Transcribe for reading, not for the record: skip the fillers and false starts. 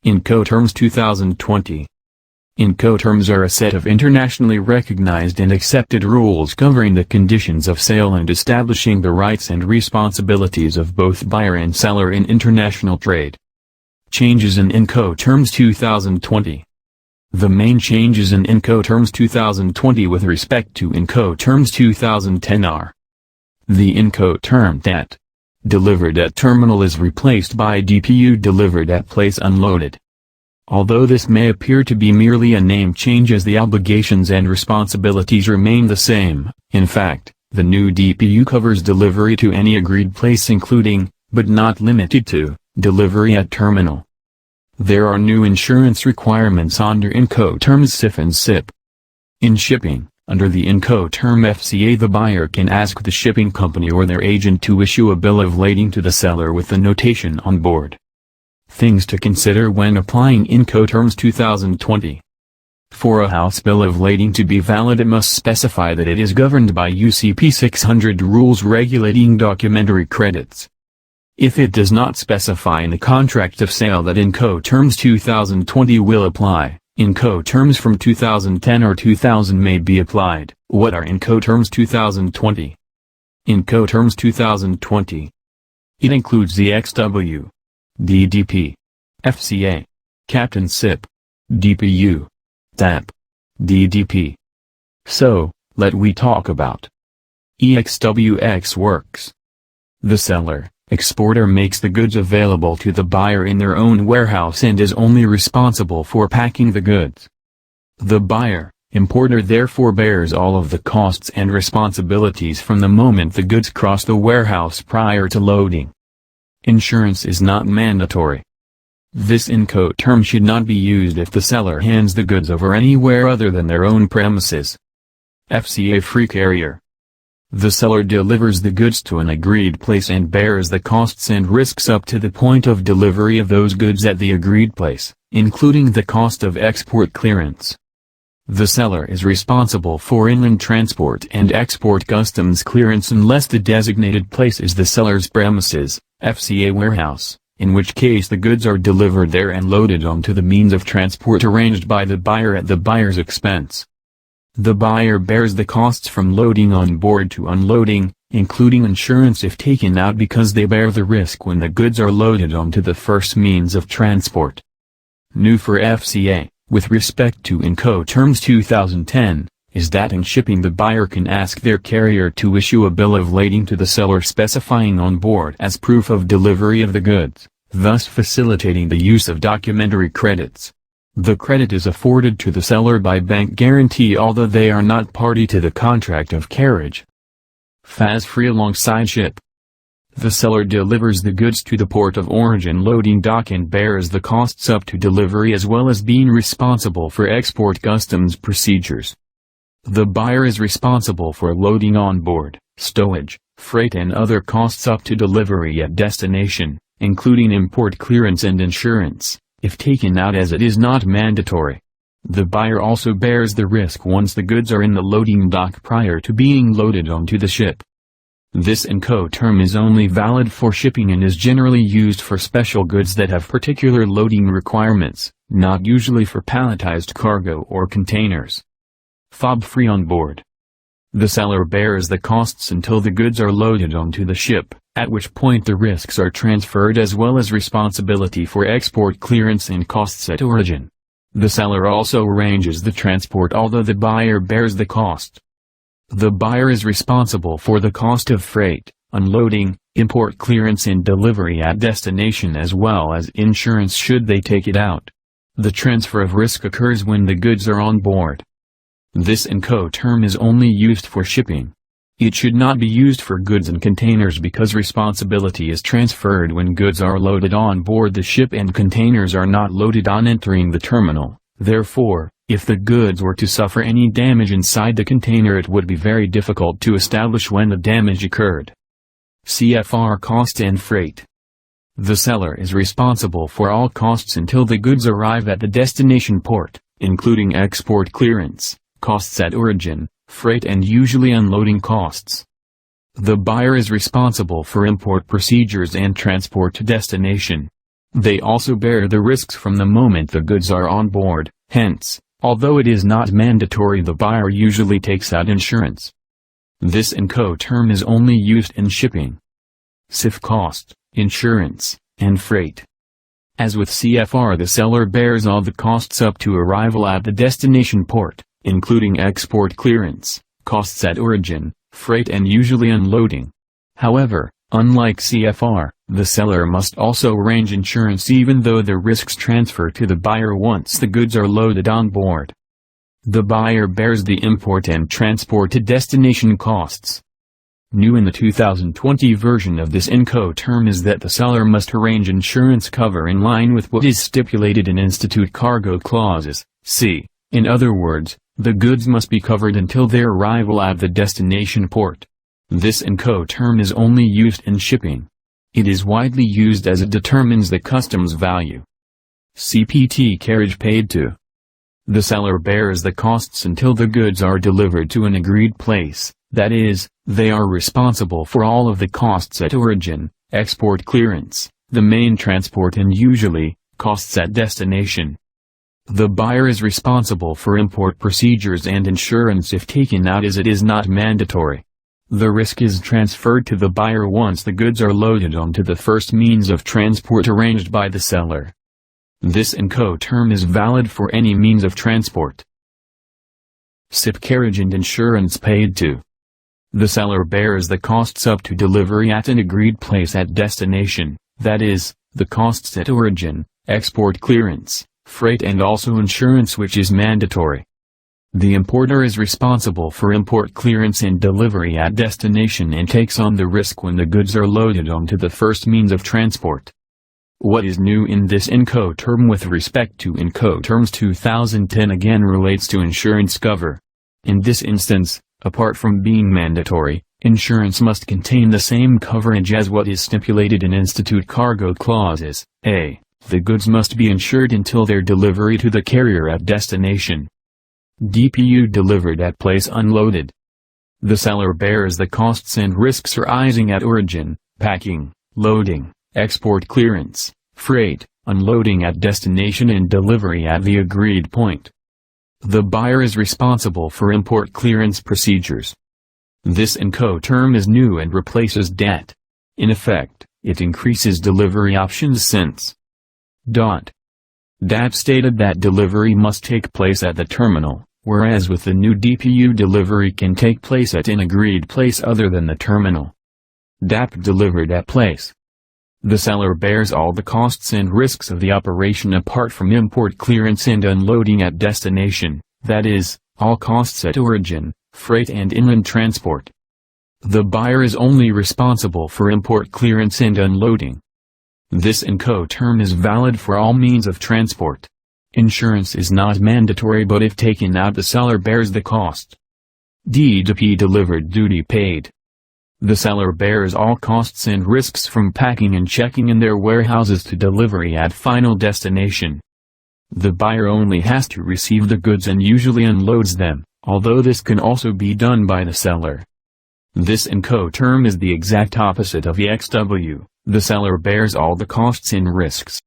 INCOTERMs 2020. INCOTERMs are a set of internationally recognized and accepted rules covering the conditions of sale and establishing the rights and responsibilities of both buyer and seller in international trade. Changes in INCOTERMs 2020. The main changes in INCOTERMs 2020 with respect to INCOTERMs 2010 are: the INCOTERM that delivered at terminal is replaced by DPU delivered at place unloaded. Although this may appear to be merely a name change as the obligations and responsibilities remain the same, in fact, the new DPU covers delivery to any agreed place including, but not limited to, delivery at terminal. There are new insurance requirements under INCOTERMs SIF and SIP. In shipping, under the INCOTERM FCA, the buyer can ask the shipping company or their agent to issue a bill of lading to the seller with the notation on board. Things to consider when applying INCOTERMs 2020. For a house bill of lading to be valid, it must specify that it is governed by UCP 600 rules regulating documentary credits. If it does not specify in the contract of sale that INCOTERMs 2020 will apply, INCOTERMs from 2010 or 2000 may be applied. What are INCOTERMs 2020? INCOTERMs 2020. It includes the XW, DDP, FCA, Captain SIP, DPU, TAP, DDP. So, we talk about EXWX works. The seller, exporter makes the goods available to the buyer in their own warehouse and is only responsible for packing the goods. The buyer, importer therefore bears all of the costs and responsibilities from the moment the goods cross the warehouse prior to loading. Insurance is not mandatory. This INCOTERM should not be used if the seller hands the goods over anywhere other than their own premises. FCA free carrier. The seller delivers the goods to an agreed place and bears the costs and risks up to the point of delivery of those goods at the agreed place, including the cost of export clearance. The seller is responsible for inland transport and export customs clearance unless the designated place is the seller's premises, FCA warehouse, in which case the goods are delivered there and loaded onto the means of transport arranged by the buyer at the buyer's expense. The buyer bears the costs from loading on board to unloading, including insurance if taken out, because they bear the risk when the goods are loaded onto the first means of transport. New for FCA, with respect to INCOTERMs 2010, is that in shipping the buyer can ask their carrier to issue a bill of lading to the seller specifying on board as proof of delivery of the goods, thus facilitating the use of documentary credits. The credit is afforded to the seller by bank guarantee although they are not party to the contract of carriage. FAS free alongside ship. The seller delivers the goods to the port of origin loading dock and bears the costs up to delivery as well as being responsible for export customs procedures. The buyer is responsible for loading on board, stowage, freight and other costs up to delivery at destination, including import clearance and insurance, if taken out, as it is not mandatory. The buyer also bears the risk once the goods are in the loading dock prior to being loaded onto the ship. This INCOTERM is only valid for shipping and is generally used for special goods that have particular loading requirements, not usually for palletized cargo or containers. FOB free on board. The seller bears the costs until the goods are loaded onto the ship, at which point the risks are transferred as well as responsibility for export clearance and costs at origin. The seller also arranges the transport although the buyer bears the cost. The buyer is responsible for the cost of freight, unloading, import clearance and delivery at destination as well as insurance should they take it out. The transfer of risk occurs when the goods are on board. This INCOTERM is only used for shipping. It should not be used for goods and containers because responsibility is transferred when goods are loaded on board the ship and containers are not loaded on entering the terminal. Therefore, if the goods were to suffer any damage inside the container, it would be very difficult to establish when the damage occurred. CFR cost and freight. The seller is responsible for all costs until the goods arrive at the destination port, including export clearance, costs at origin, freight and usually unloading costs. The buyer is responsible for import procedures and transport to destination. They also bear the risks from the moment the goods are on board, hence, although it is not mandatory, the buyer usually takes out insurance. This INCOTERM is only used in shipping. SIF cost, insurance, and freight. As with CFR, the seller bears all the costs up to arrival at the destination port, including export clearance, costs at origin, freight and usually unloading. However, unlike CFR, the seller must also arrange insurance even though the risks transfer to the buyer once the goods are loaded on board. The buyer bears the import and transport to destination costs. New in the 2020 version of this INCOTERM is that the seller must arrange insurance cover in line with what is stipulated in Institute Cargo Clauses, c. In other words, the goods must be covered until their arrival at the destination port. This INCOTERM is only used in shipping. It is widely used as it determines the customs value. CPT carriage paid to. The seller bears the costs until the goods are delivered to an agreed place, that is, they are responsible for all of the costs at origin, export clearance, the main transport and usually, costs at destination. The buyer is responsible for import procedures and insurance if taken out, as it is not mandatory. The risk is transferred to the buyer once the goods are loaded onto the first means of transport arranged by the seller. This INCOTERM is valid for any means of transport. SIP carriage and insurance paid to. The seller bears the costs up to delivery at an agreed place at destination, that is, the costs at origin, export clearance, freight and also insurance, which is mandatory. The importer is responsible for import clearance and delivery at destination and takes on the risk when the goods are loaded onto the first means of transport. What is new in this INCOTERM with respect to INCOTERMS 2010 again relates to insurance cover. In this instance, apart from being mandatory, insurance must contain the same coverage as what is stipulated in Institute Cargo Clauses. A. The goods must be insured until their delivery to the carrier at destination. DPU delivered at place unloaded. The seller bears the costs and risks arising at origin, packing, loading, export clearance, freight, unloading at destination and delivery at the agreed point. The buyer is responsible for import clearance procedures. This INCOTERM is new and replaces DAT. In effect, it increases delivery options since DAT stated that delivery must take place at the terminal, whereas with the new DPU delivery can take place at an agreed place other than the terminal. DAP delivered at place. The seller bears all the costs and risks of the operation apart from import clearance and unloading at destination, that is, all costs at origin, freight and inland transport. The buyer is only responsible for import clearance and unloading. This INCOTERM is valid for all means of transport. Insurance is not mandatory, but if taken out the seller bears the cost. DDP delivered duty paid. The seller bears all costs and risks from packing and checking in their warehouses to delivery at final destination. The buyer only has to receive the goods and usually unloads them, although this can also be done by the seller. This INCOTERM is the exact opposite of EXW. The seller bears all the costs and risks.